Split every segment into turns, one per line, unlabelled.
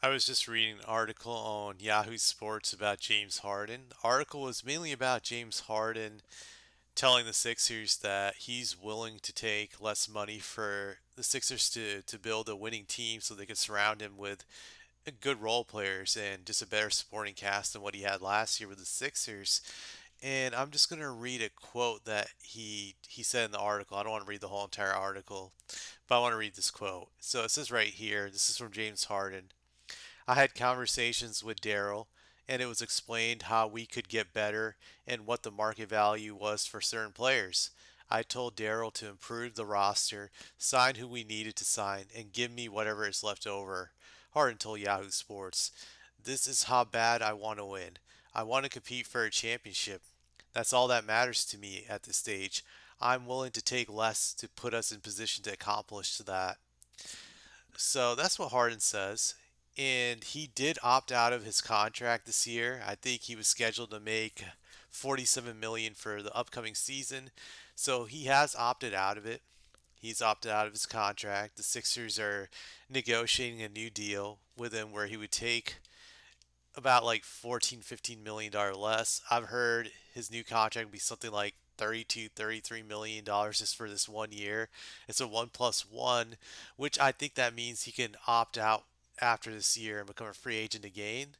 I was just reading an article on Yahoo Sports about James Harden. The article was mainly about James Harden telling the Sixers that he's willing to take less money for the Sixers to build a winning team so they could surround him with good role players and just a better supporting cast than what he had last year with the Sixers. And I'm just going to read a quote that he said in the article. I don't want to read the whole entire article, but I want to read this quote. So it says right here, this is from James Harden. I had conversations with Daryl, and it was explained how we could get better and what the market value was for certain players. I told Daryl to improve the roster, sign who we needed to sign, and give me whatever is left over. Harden told Yahoo Sports, "This is how bad I want to win. I want to compete for a championship. That's all that matters to me at this stage. I'm willing to take less to put us in position to accomplish that." So that's what Harden says. And he did opt out of his contract this year. I think he was scheduled to make 47 million for the upcoming season. So he has opted out of it. He's opted out of his contract. The Sixers are negotiating a new deal with him where he would take about like 14, 15 million dollar less. I've heard his new contract will be something like 32, 33 million dollars just for this 1 year. It's a 1+1, which I think that means he can opt out after this year and become a free agent again.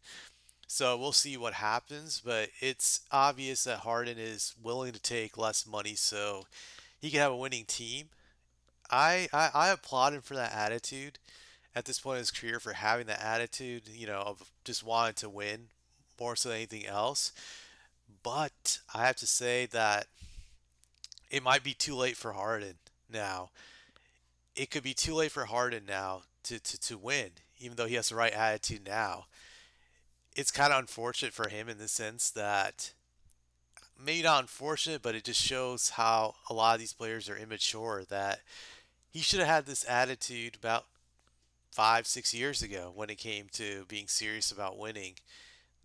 So we'll see what happens, but it's obvious that Harden is willing to take less money so he can have a winning team. I applaud him for that attitude at this point in his career, for having that attitude, of just wanting to win more so than anything else. But I have to say that it might be too late for Harden now. It could be too late for Harden now to win, even though he has the right attitude now. It's kind of unfortunate for him in the sense that, maybe not unfortunate, but it just shows how a lot of these players are immature. That he should have had this attitude about 5, 6 years ago when it came to being serious about winning.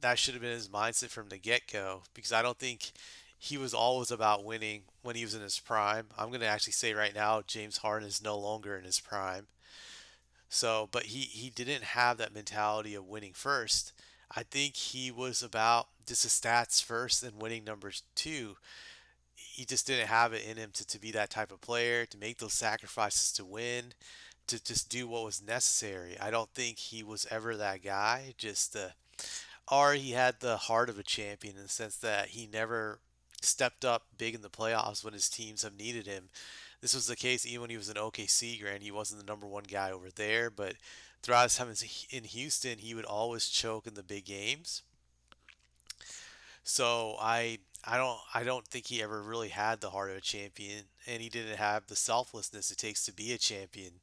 That should have been his mindset from the get go, because I don't think he was always about winning when he was in his prime. I'm going to actually say right now, James Harden is no longer in his prime. So, but he didn't have that mentality of winning first. I think he was about just the stats first and winning numbers two. He just didn't have it in him to be that type of player, to make those sacrifices to win, to just do what was necessary. I don't think he was ever that guy. Or he had the heart of a champion in the sense that he never stepped up big in the playoffs when his teams have needed him. This was the case even when he was in OKC. Granted, he wasn't the number one guy over there, but throughout his time in Houston, he would always choke in the big games. So I don't think he ever really had the heart of a champion, and he didn't have the selflessness it takes to be a champion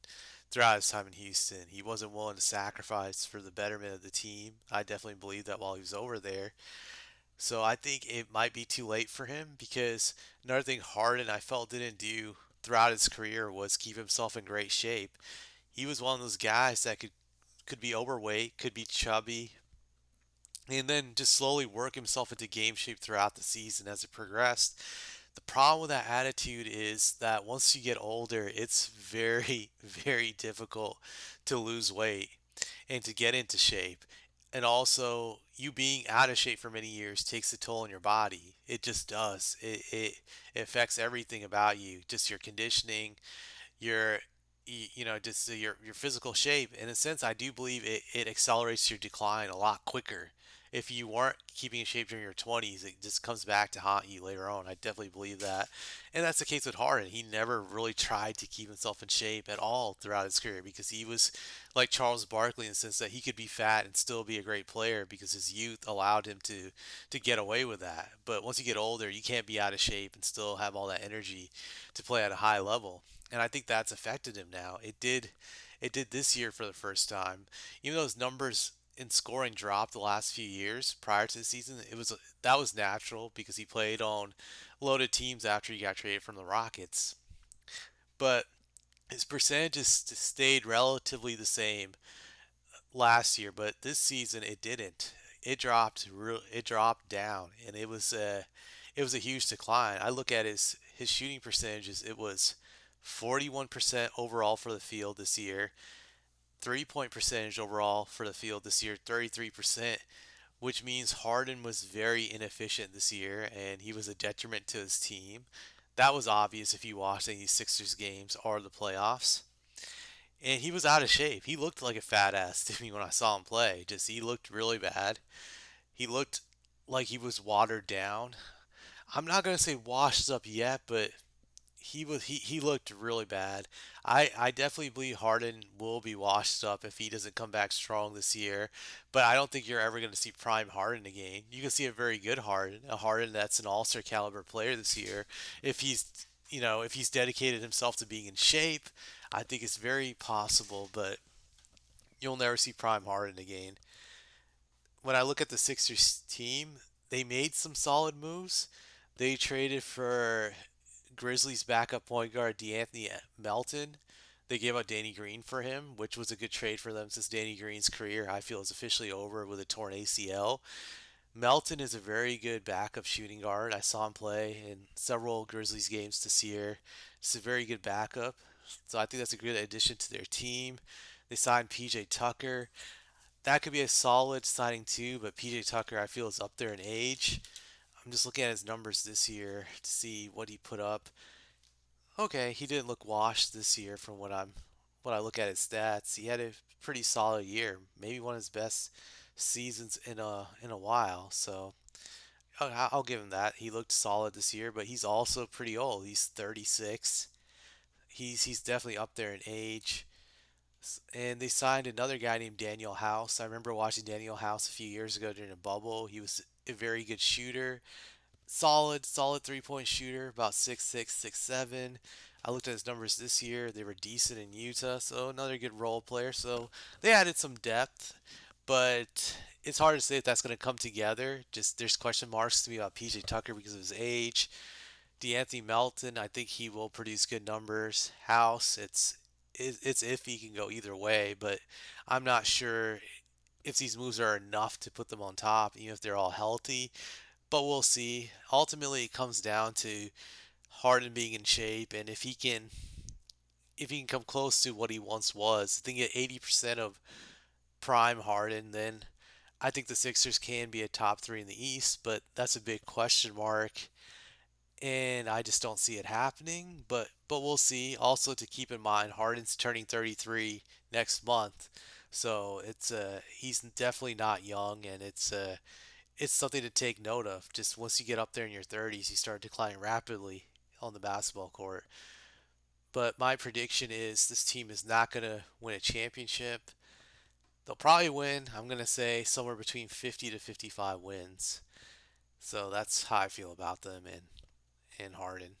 throughout his time in Houston. He wasn't willing to sacrifice for the betterment of the team. I definitely believe that while he was over there. So I think it might be too late for him, because another thing Harden I felt didn't do throughout his career was keep himself in great shape. He was one of those guys that could be overweight, could be chubby, and then just slowly work himself into game shape throughout the season as it progressed. The problem with that attitude is that once you get older, it's very, very difficult to lose weight and to get into shape. And also, you being out of shape for many years takes a toll on your body. It just does. It affects everything about you, just your conditioning, your just your physical shape. In a sense, I do believe it accelerates your decline a lot quicker. If you weren't keeping in shape during your 20s, it just comes back to haunt you later on. I definitely believe that. And that's the case with Harden. He never really tried to keep himself in shape at all throughout his career, because he was like Charles Barkley in the sense that he could be fat and still be a great player because his youth allowed him to get away with that. But once you get older, you can't be out of shape and still have all that energy to play at a high level. And I think that's affected him now. It did this year for the first time. Even though his numbers in scoring dropped the last few years prior to the season, that was natural because he played on loaded teams after he got traded from the Rockets. But his percentages stayed relatively the same last year, but this season it didn't. It dropped down, and it was a huge decline. I look at his shooting percentages. It was 41% overall for the field this year. 3-point percentage overall for the field this year, 33%, which means Harden was very inefficient this year and he was a detriment to his team. That was obvious if you watched any Sixers games or the playoffs. And he was out of shape. He looked like a fat ass to me when I saw him play. Just he looked really bad. He looked like he was watered down. I'm not gonna say washed up yet, but he looked really bad. I definitely believe Harden will be washed up if he doesn't come back strong this year. But I don't think you're ever going to see prime Harden again. You can see a very good Harden, a Harden that's an all-star caliber player this year. If he's dedicated himself to being in shape, I think it's very possible. But you'll never see prime Harden again. When I look at the Sixers team, they made some solid moves. They traded for Grizzlies backup point guard DeAnthony Melton. They gave out Danny Green for him, which was a good trade for them since Danny Green's career, I feel, is officially over with a torn ACL. Melton is a very good backup shooting guard. I saw him play in several Grizzlies games this year. It's a very good backup. So I think that's a good addition to their team. They signed PJ Tucker. That could be a solid signing too, but PJ Tucker I feel is up there in age. I'm just looking at his numbers this year to see what he put up. Okay, he didn't look washed this year from what I look at his stats. He had a pretty solid year, maybe one of his best seasons in a while. So I'll give him that. He looked solid this year, but he's also pretty old. He's 36. He's definitely up there in age. And they signed another guy named Daniel House. I remember watching Daniel House a few years ago during a bubble. He was a very good shooter, solid 3-point shooter, about 6'6", 6'7". I looked at his numbers this year. They were decent in Utah, so another good role player. So they added some depth, but it's hard to say if that's going to come together. Just there's question marks to me about PJ Tucker because of his age. DeAnthony Melton, I think he will produce good numbers. House, it's iffy, he can go either way, but I'm not sure if these moves are enough to put them on top, even if they're all healthy. But we'll see. Ultimately, it comes down to Harden being in shape, and if he can come close to what he once was, I think at 80% of prime Harden, then I think the Sixers can be a top three in the East. But that's a big question mark, and I just don't see it happening. But we'll see. Also, to keep in mind, Harden's turning 33 next month, so he's definitely not young, and it's something to take note of. Just once you get up there in your 30s, you start declining rapidly on the basketball court. But my prediction is this team is not going to win a championship. They'll probably win, I'm going to say, somewhere between 50 to 55 wins. So that's how I feel about them and Harden.